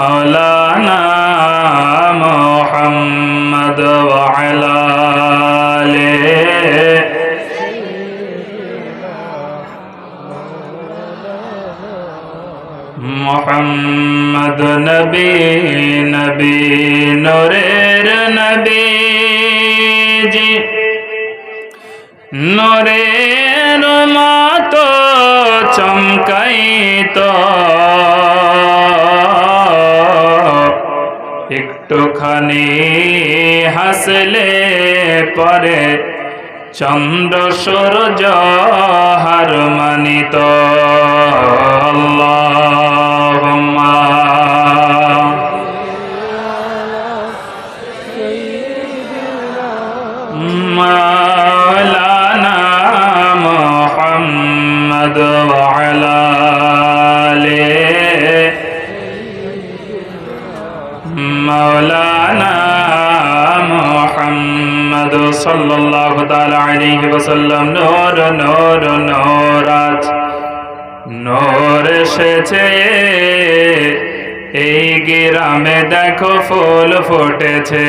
مولانا محمد وعلى آله محمد نبی نبی نورر نبی جی নূরের মতো চমকাইতো একটুখানি হাসলে পরে চন্দ্র সূর্য হার মানিত আল্লাহুম্মা মাওলানা মুহাম্মদ ওয়া আলা আলিহি মাওলানা মুহাম্মদ সাল্লাল্লাহু তাআলা আলাইহি ওয়াসাল্লাম নূর নূর নূর আজ নূর এসেছে এই গ্রামে দেখো ফুল ফুটেছে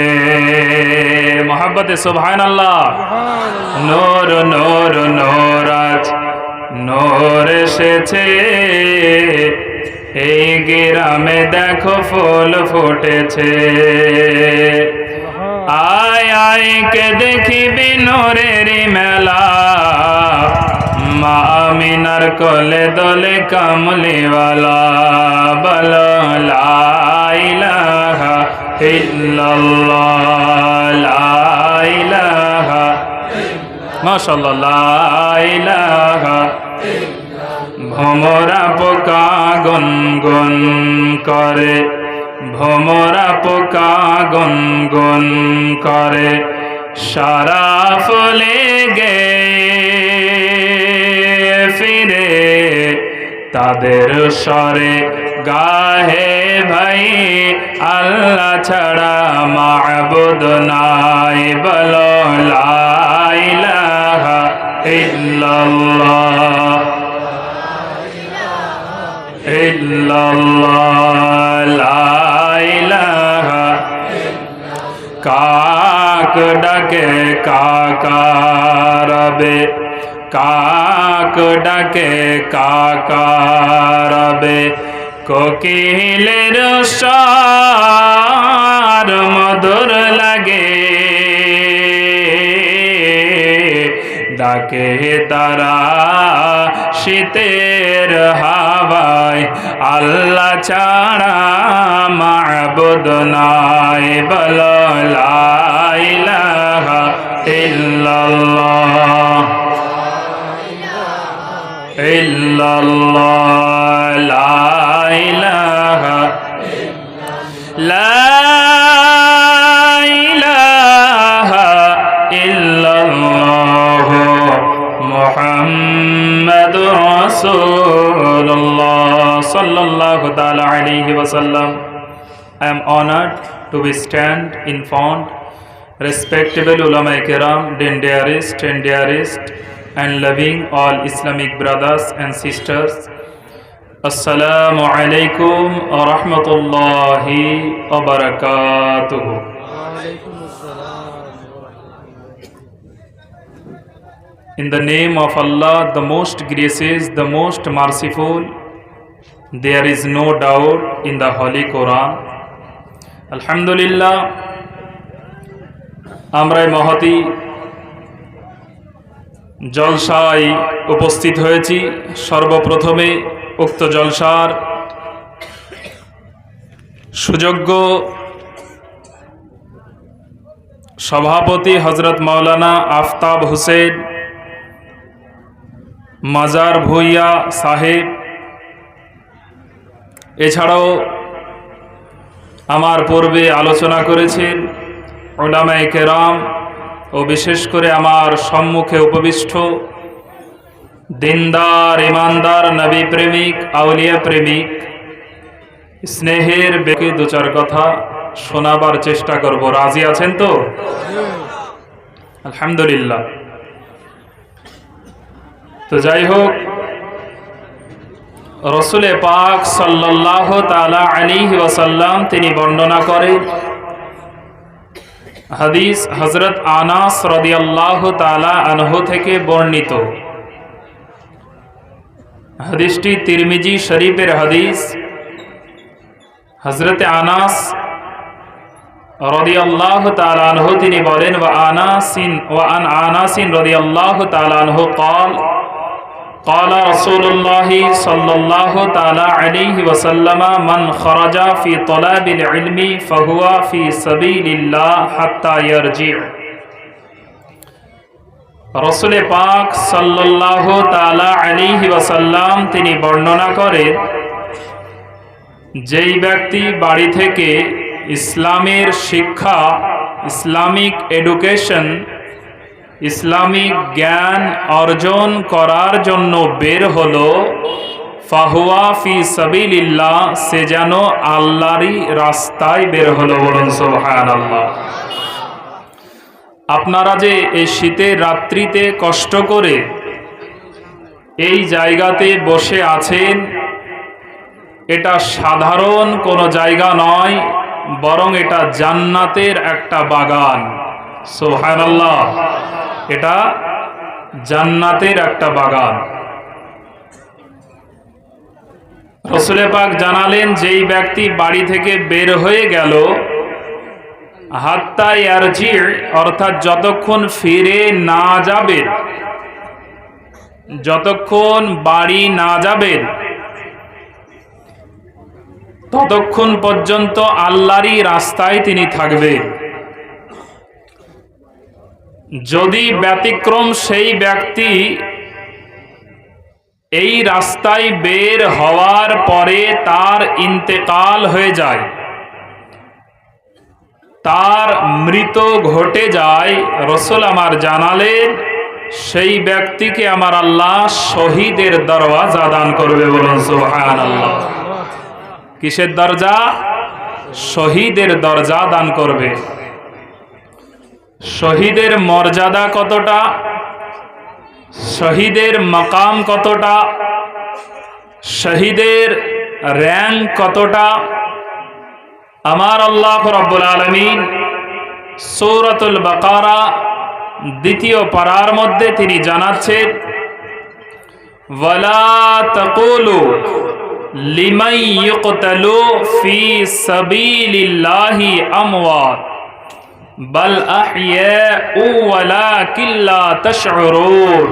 মোহাব্বতে সুবহানাল্লাহ নূর নূর নূর আজ নূর এসেছে এই গ্রামে দেখো ফুল ফুটেছে আয় আয় কে দেখিবি নূরের মেলা মা আমিনার কোলে দোলে কামলিওয়ালা বলো লা ইলাহা ইল্লাল্লাহ লা ইলাহা মাশাআল্লাহ লা ইলাহা ভোমরা পোকা গুনগুন করে ভোমরা পোকা গুনগুন করে সারা ফুলে গে ফিরে তাদের স্বরে গাহে ভাই আল্লাহ ছাড়া মাবুদ নাই বলো লা ইলাহা ইল্লাল্লাহ ইল্লাল্লাহ লা ইলাহা কাক ডাকে কাকারবে কাক ডাকে কাকারবে কোকিলের স্বর মধুর লাগে ডাকে তারা শীতের হাওয়ায় আল্লাহ ছাড়া মাবুদ নাই বলো লা ইলাহা ইল্লাল্লাহ ইল্লাল্লাহ লা ইলাহা লা ইলাহা ইল্লাল্লাহ মুহাম্মাদুর রাসূলুল্লাহ sallallahu ta'ala alayhi wa sallam. I am honored to be stand in front respectable ulama kiram, dearest and loving all Islamic brothers and sisters. Assalamu alaikum wa rahmatullahi wa barakatuh. In the name of Allah, the most gracious, the most merciful, there is no doubt in the Holy Quran. Alhamdulillah, আমরা মহতি জলসায় উপস্থিত হয়েছি। সর্বপ্রথমে উক্ত জলসার সুযোগ্য সভাপতি হযরত মাওলানা আফতাব হোসেন মাজার ভুইয়া সাহেব, এছাড়াও আমার পূর্বে আলোচনা করেছেন উলামায়ে কেরাম ও বিশেষ করে আমার সম্মুখে উপবিষ্ট দিনদার, ইমানদার, নবী প্রেমিক, আউলিয়া প্রেমিক, স্নেহের ব্যক্তি দু চার কথা শোনাবার চেষ্টা করব। রাজি আছেন তো? আলহামদুলিল্লাহ। তো যাই হোক, রসুল পাক সাল্লাল্লাহু তাআলা আলাইহি ওয়াসাল্লাম তিনি বর্ণনা করেন, হাদিস হযরত আনাস রাদিয়াল্লাহু তাআলা আনহু থেকে বর্ণিত। হাদিসটি তিরমিজি শরীফের হাদিস। হযরত আনাস রাদিয়াল্লাহু তাআলা আনহু তিনি বলেন, ওয়া আন আনাসিন রাদিয়াল্লাহু তাআলা আনহু قال قال رسول الله صلى الله تعالى عليه وسلم من خرج في طلب العلم فهو في سبيل الله حتى يرجع। রাসূল পাক সাল্লাল্লাহু তাআলা আলাইহি ওয়াসাল্লাম তিনি বর্ণনা করেন, যেই ব্যক্তি বাড়ি থেকে ইসলামের শিক্ষা, ইসলামিক এডুকেশন, ইসলামিক জ্ঞান অর্জন করার জন্য বের হলো, ফাহুয়া ফি সাবিলিল্লাহ, সে যেন আল্লাহরই রাস্তায় বের হলো। বলুন সুবহানাল্লাহ। আপনারা যে এই শীতের রাত্রিতে কষ্ট করে এই জায়গাতে বসে আছেন, এটা সাধারণ কোনো জায়গা নয়, বরং এটা জান্নাতের একটা বাগান। সুবহানাল্লাহ। এটা জান্নাতের একটা বাগান। রাসূল পাক জানালেন, যেই ব্যক্তি বাড়ি থেকে বের হয়ে গেল, হাত্তা ইয়ারজি, অর্থাৎ যতক্ষণ ফিরে না যাবেন, যতক্ষণ বাড়ি না যাবেন, ততক্ষণ পর্যন্ত আল্লাহরই রাস্তায় তিনি থাকবেন। যদি ব্যতিক্রম সেই ব্যক্তি এই রাস্তায় বের হওয়ার পরে তার ইন্তেকাল হয়ে যায়, তার মৃত্যু ঘটে যায়, রাসূল আমার জানালেন, সেই ব্যক্তিকে আমার আল্লাহ শহীদের দরওয়াজা দান করবে। বলুন সুবহানাল্লাহ। কিসের দরজা? শহীদের দরজা দান করবে। শহীদের মর্যাদা কতটা, শহীদের মাকাম কতটা, শহীদের র্যাঙ্ক কতটা, আমার আল্লাহ রাব্বুল আলামিন সূরাতুল বাকারা ২য় পারার মধ্যে তিনি জানাচ্ছেন, ওয়ালা তাকুলু লিমান ইউকতালু ফি সাবিলিল্লাহি আমওয়াত বাল আহইয়াউ ওয়ালাকিন লা তাশউরুন।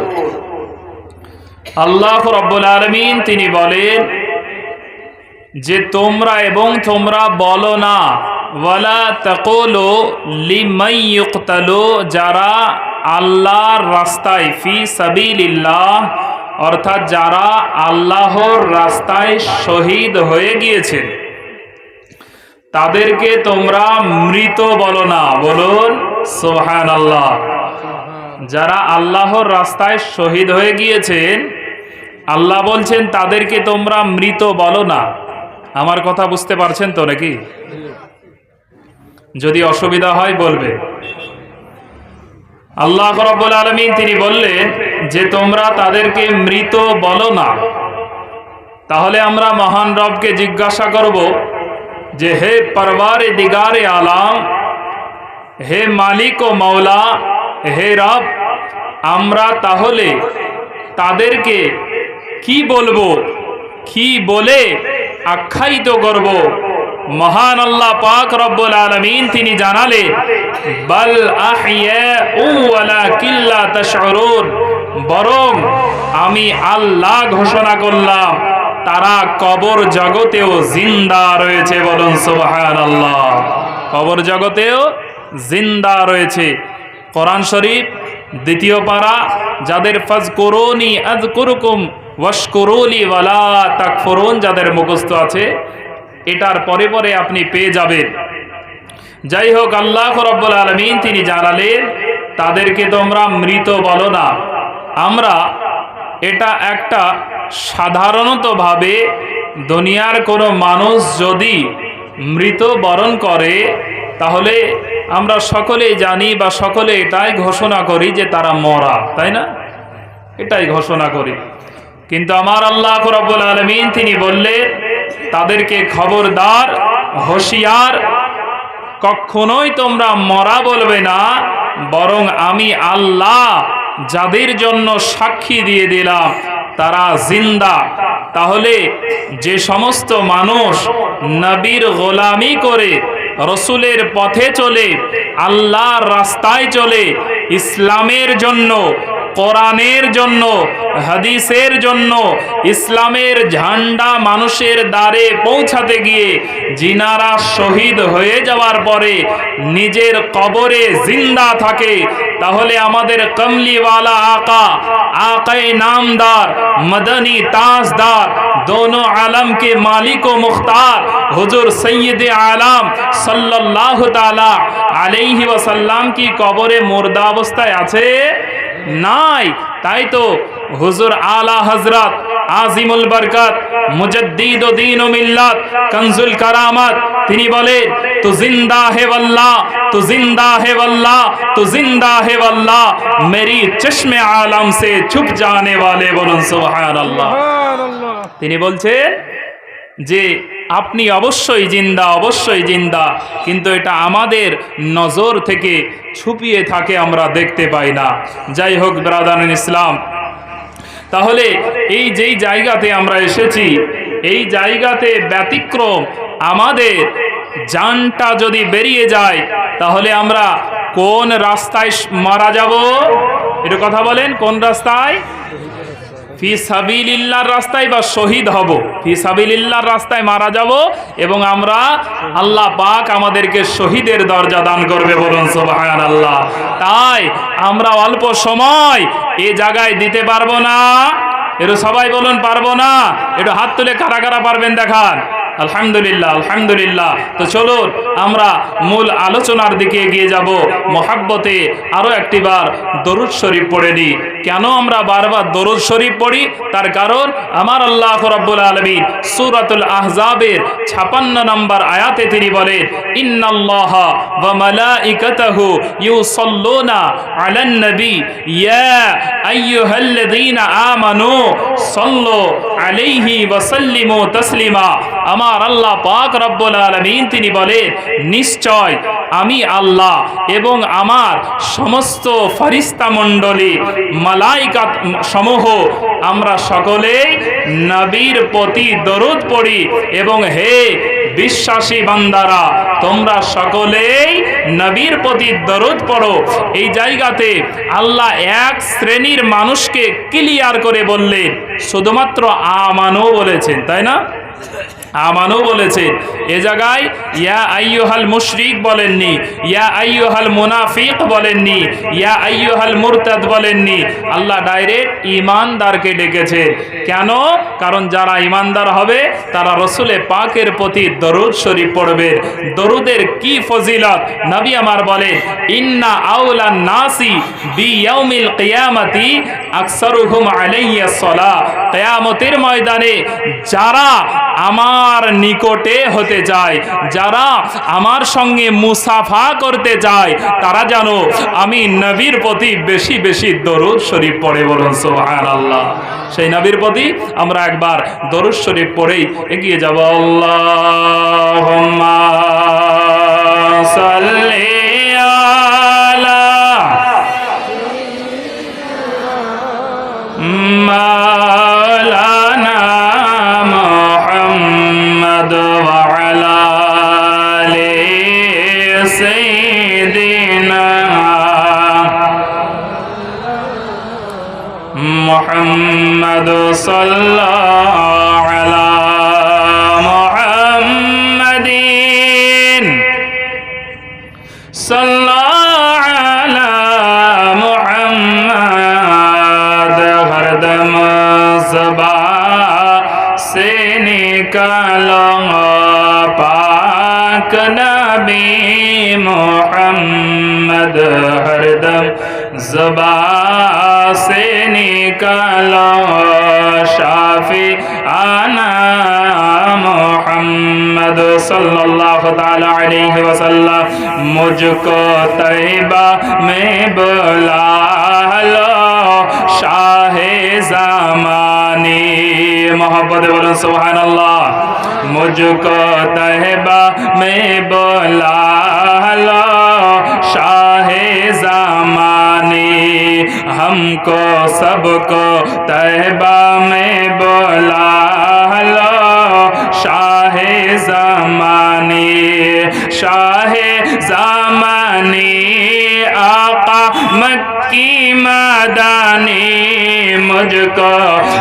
আল্লাহ রাব্বুল আলামিন তিনি বলেন যে তোমরা বলো না, ওয়ালা তাকুলু লিমান ইউকতালু, যারা আল্লাহর রাস্তায়, ফি সাবিলিল্লাহ, অর্থাৎ যারা আল্লাহর রাস্তায় শহীদ হয়ে গিয়েছেন, তাদেরকে তোমরা মৃত বলো না। বলুন সুবহানাল্লাহ। যারা আল্লাহর রাস্তায় শহীদ হয়ে গিয়েছেন, আল্লাহ বলছেন তাদেরকে তোমরা মৃত বলো না। আমার কথা বুঝতে পারছেন তো নাকি? যদি অসুবিধা হয় বলবে। আল্লাহ রাব্বুল আলামিন তিনি বললেন যে তোমরা তাদেরকে মৃত বলো না। তাহলে আমরা মহান রবকে জিজ্ঞাসা করব যে হে পরওয়ারে দিগারে আলাম, হে মালিক ও মওলা, হে রব, আমরা তাহলে তাদেরকে কি বলবো, কি বলে আখ্যায়িত করব? মহান আল্লাহ পাক রব্বুল আলামিন তিনি জানালেন, বাল আহইয়াউ ওয়ালাকিন লা তাশউরুন, বরং আমি আল্লাহ ঘোষণা করলাম তারা কবর জগতেও জিন্দা রয়েছে। বলুন সুবহানাল্লাহ। কবর জগতেও জিন্দা রয়েছে। কোরআন শরীফ ২য় পারা, যাদের ফাজকুরুনি আযকুরুকুম ওয়াশকুরুলি ওয়ালা তাকফুরুন, যাদের মুখস্থ আছে, এটার পরে পরে আপনি পেয়ে যাবেন। যাই হোক, আল্লাহ রাব্বুল আলামিন তিনি জানালেন তাদেরকে তোমরা মৃত বলো না। আমরা এটা একটা সাধারণতভাবে দুনিয়ার কোনো মানুষ যদি মৃত বরণ করে, তাহলে আমরা সকলেই জানি বা সকলে এটাই ঘোষণা করি যে তারা মরা, তাই না? এটাই ঘোষণা করি। কিন্তু আমার আল্লাহ রাব্বুল আলামিন তিনি বললেন তাদেরকে খবরদার, হুঁশিয়ার, কখনোই তোমরা মরা বলবে না, বরং আমি আল্লাহ যাদের জন্য সাক্ষী দিয়ে দিলাম তারা জিন্দা। তাহলে যে সমস্ত মানুষ নবীর গোলামি করে, রসুলের পথে চলে, আল্লাহর রাস্তায় চলে, ইসলামের জন্য, কোরআনের জন্য, হাদিসের জন্য, ইসলামের ঝান্ডা মানুষের দ্বারে পৌঁছাতে গিয়ে জিনারা শহীদ হয়ে যাওয়ার পরে নিজের কবরে জিন্দা থাকে, তাহলে আমাদের কমলিওয়ালা আকা, আকায়ে নামদার, মদনী তাজদার, दोनों आलम के मालिक व मुख्तार हुजूर सैयद आलम सल्लल्लाहु ताला अलैहि वसल्लम की कबरे मुर्दा अवस्थाয় আছে নাই। তাই তো হুজুর আলা হযরত আজিমুল বরকত মুজাদ্দিদ ও দ্বীন ও মিল্লাত কনজুল কারামাত তিনি বলেন, তু জিন্দা হে ওয়াল্লাহ, তু জিন্দা হে ওয়াল্লাহ, তু জিন্দা হে ওয়াল্লাহ, মেরি চশমে আলম সে ছুপ জানে ওয়ালে, বলুন সুবহানাল্লাহ। তিনি বলছেন যে আপনি অবশ্যই জিন্দা, অবশ্যই জিন্দা, কিন্তু এটা আমাদের নজর থেকে ছুপিয়ে থাকে, আমরা দেখতে পাই না। যাই হোক ব্রাদারান ইসলাম, তাহলে এই যেই জায়গাতে আমরা এসেছি, এই জায়গাতে ব্যতিক্রম, আমাদের জানটা যদি বেরিয়ে যায় তাহলে আমরা কোন রাস্তায় মারা যাব? একটু কথা বলেন, কোন রাস্তায়? ফি সাবিলিল্লাহর রাস্তায় বা শহীদ হব, ফি সাবিলিল্লাহর রাস্তায় মারা যাব এবং আমরা, আল্লাহ পাক আমাদেরকে শহীদের দরজা দান করবে, বলুন সুবহানাল্লাহ। তাই আমরা অল্প সময় এ জায়গায় দিতে পারবো না? একটু সবাই বলুন পারবো না? একটু হাত তুলে কারা কারা পারবেন দেখান। আলহামদুলিল্লাহ, আলহামদুলিল্লাহ। তো চলুন আমরা মূল আলোচনার দিকে এগিয়ে যাব। মোহাব্বতে আরো একটিবার দরুদ শরীফ পড়ে নিই। কেন আমরা বারবার দরুদ শরীফ পড়ি? তার কারণ আমার আল্লাহ রাব্বুল আলামিন সূরাতুল আহজাবের 56 নম্বর আয়াতে তিনি বলেন, ইন্নাল্লাহা ওয়া মালাইকাতাহু ইউসাল্লুনা আলান নবী ইয়া আইয়ুহাল্লাযীনা আমানু সাল্লু আলাইহি ওয়া সাল্লিমু তাসলিমা। আমার আল্লাহ পাক রব্বুল আলামিন তিনি বলেন, নিশ্চয় আমি আল্লাহ এবং আমার সমস্ত ফেরেশতা মণ্ডলী, মালায়েকা সমূহ, আমরা সকলেই নবীর প্রতি দরুদ পড়ি এবং হে বিশ্বাসী বান্দারা তোমরা সকলেই নবীর প্রতি দরুদ পড়ো। এই জায়গাতে আল্লাহ এক শ্রেণীর মানুষকে ক্লিয়ার করে বললেন, শুধুমাত্র আমানু বলেছেন, তাই না? আমানু বলেছেন। এ জায়গায় ইয়া আইয়ুহাল মুশরিক বলেননি, ইয়া আইয়ুহাল মুনাফিক বলেননি, ইয়া আইয়ুহাল মুরতাদ বলেননি। আল্লাহ ডাইরেক্ট ঈমানদারকে ডেকেছেন। কেন? কারণ যারা ঈমানদার হবে তারা রসুলে পাকের প্রতি দরুদ শরীফ পড়বে। দরুদের কি ফজিলত! নবী আমার বলেন, ইন্না আউলান নাসি বিয়াউমিল কিয়ামতি আকসারুহুম আলাইয়া সালাহ। কিয়ামতের ময়দানে যারা আমার নিকটে হতে চায়, যারা আমার সঙ্গে মুসাফা করতে চায়, তারা জানো আমি নবীর প্রতি বেশি বেশি দরুদ শরীফ পড়ে, বলুন সুবহানাল্লাহ। সেই নবীর প্রতি আমরা একবার দরুদ শরীফ পড়েই এগিয়ে যাব। আল্লাহুম্মা সাল্লি আলা মাওলানা محمد صلى على محمد صلى على محمد ہر دم زبان سے نکالو پاک نبی محمد ہر دم زبان سے نکالو شافعانا محمد صلی اللہ تعالی علیہ وسلم مجھ کو طیبہ میں بلا لو شاہ زمانی मोहब्बत बोलो सुभान अल्लाह। मुझको तहबा में बुला लो शाहे ज़माने, हमको सबको तहबा में बुला लो शाहे ज़माने। शाहे ज़माने आका मक्की मदानी, मुझको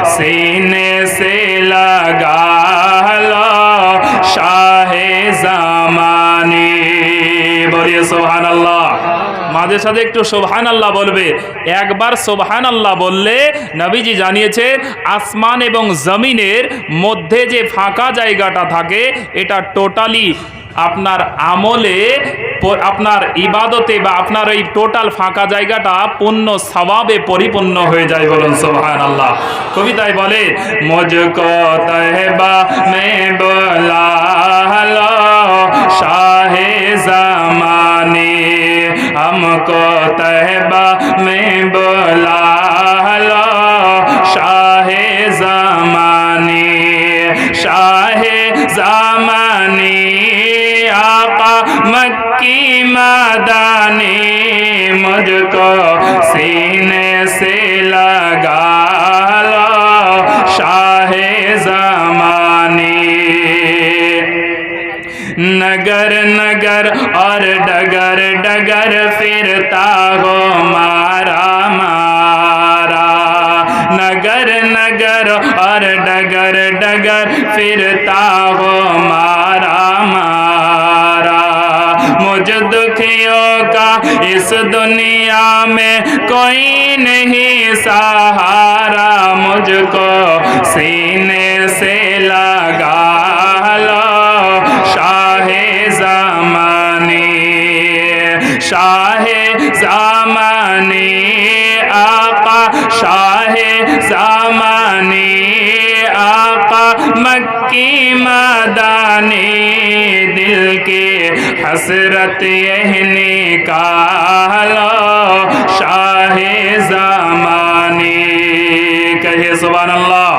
सीने से लगा लो शाहे ज़माने। बोलिए सुभान अल्लाह। মাঝে সাথে একটু সুবহানাল্লাহ বলবে। একবার সুবহানাল্লাহ বললে নবীজি জানিয়েছে আসমান এবং জমিনের মধ্যে যে ফাঁকা জায়গাটা থাকে এটা টোটালি আপনার আমলে, আপনার ইবাদতে বা আপনার এই টোটাল ফাঁকা জায়গাটা পুণ্য সওয়াবে পরিপূর্ণ হয়ে যায়। বলুন সুবহানাল্লাহ। কবিতায় বলে মুঝকো তহবা মে বুলা লো শাহে ज़माने, हमको तहबा में बुला लो शाहे ज़माने। शाहे ज़माने आका मक्की मदानी, मुझको सीने से लगा लो शाहे ज़माने। नगर नगर और डगर डगर फिरता हो मारा मारा, नगर नगर और डगर डगर फिरता हो मारा मारा। मुझ दुखियों का इस दुनिया में कोई नहीं सहारा, मुझको सीने से लगा लो शाहे ज़माने। शाहे ज़माने आका शाहे ज़माने आका मक्की मदानी, दिल के हसरत यह निकालो शाहे ज़माने। कहिए सुभान अल्लाह।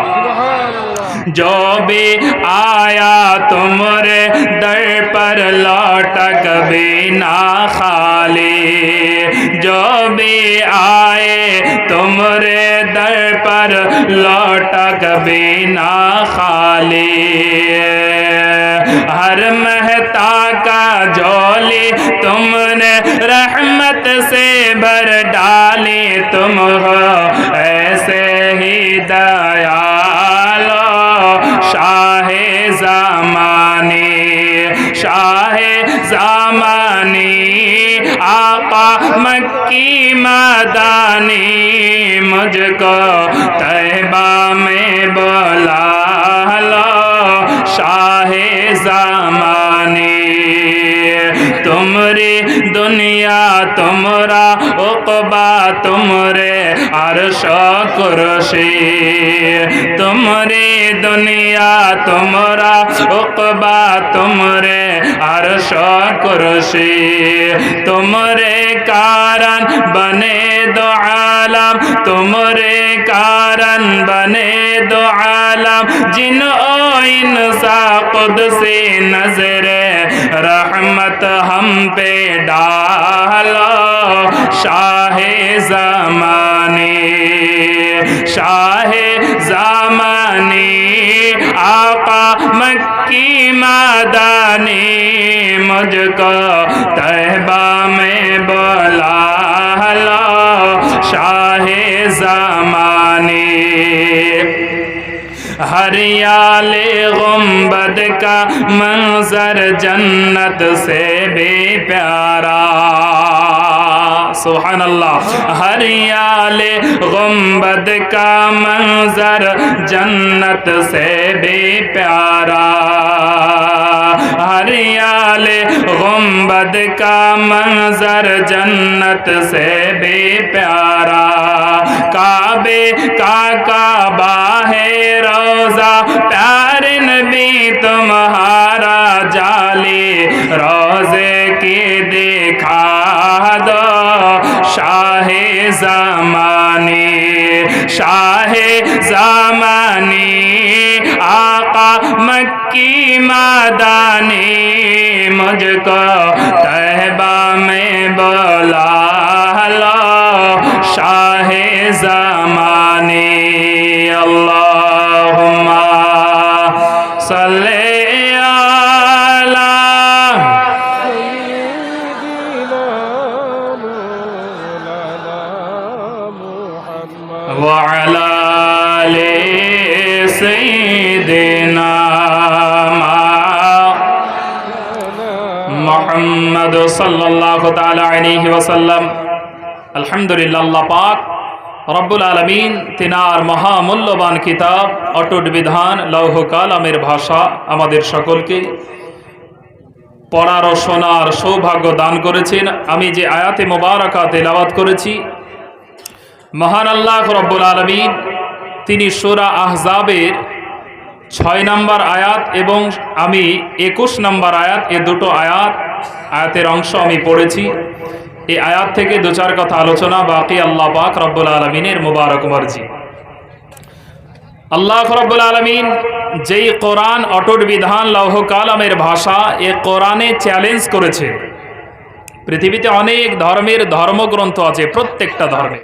जो भी आया तुम्हारे दर पर लौट कभी ना खाली, जो भी आए तुम्हारे दर पर लौट कभी ना खाली। हर महता का झोली तुमने रहमत से भर डाली, तुम हो ऐसे ही दयालो शाहे ज़माने। शाहे ज़माने आका मक्की मदानी, मुझको तहबा में बुला लो शाहे ज़माने। तुमरी दुनिया तुमरा उक़बा तुमरे अर्श कुर्सी, तुमरी दुनिया तुमरा उक़बा तुमरे अर्श कुर्सी। तुमरे कारण बने दो आलम, तुमरे कारण बने दो आलम, जिन ओ इंसा कुदसी नजरे रहमत हम पे डालो शाहे ज़माने। शाहे ज़माने आका मक्की मदानी, मुझको तहबा में बुला लो शाहे ज़माने। हरियाले गुंबद का मंजर जन्नत से भी प्यारा। सुभान अल्लाह। हरियाले गुंबद का मंजर जन्नत से भी प्यारा। हरियाले गुंबद का मंजर जन्नत से भी प्यारा। काबे का काबा है रोजा, प्यारे नबी तुम्हारा जाली, रोजे की दिखा दो शाहे ज़माने। শাহে জামানি आका मक्की मदानी मुझको तहबा में बुला लो शाहे ज़मानी अल्लाहुम्मा सल्ले अला व अला आले सय्यिदिना মুহাম্মদ সাল্লাল্লাহু তাআলা আলাইহি ওয়াসাল্লাম। আলহামদুলিল্লাহ, আল্লাহ পাক রব্বুল আলামিন তিনার মহামূল্যবান কিতাব অটুট বিধান লৌহ কালামের ভাষা আমাদের সকলকে পড়ার ও শোনার সৌভাগ্য দান করেছেন। আমি যে আয়াতে মোবারকা তেলাওয়াত করেছি, মহান আল্লাহ রব্বুল আলামিন তিনি সূরা আহজাবের 6 নম্বর আয়াত এবং আমি 21 নম্বর আয়াত, এ দুটো আয়াতের অংশ আমি পড়েছি। এই আয়াত থেকে দু চার কথা আলোচনা, বাকি আল্লাহ পাক রব্বুল আলামিনের মুবারক মার্জি। আল্লাহ রব্বুল আলামিন যেই কোরআন অটুট বিধান লৌহ কালামের ভাষা, এ কোরআনে চ্যালেঞ্জ করেছে। পৃথিবীতে অনেক ধর্মের ধর্মগ্রন্থ আছে, প্রত্যেকটা ধর্মে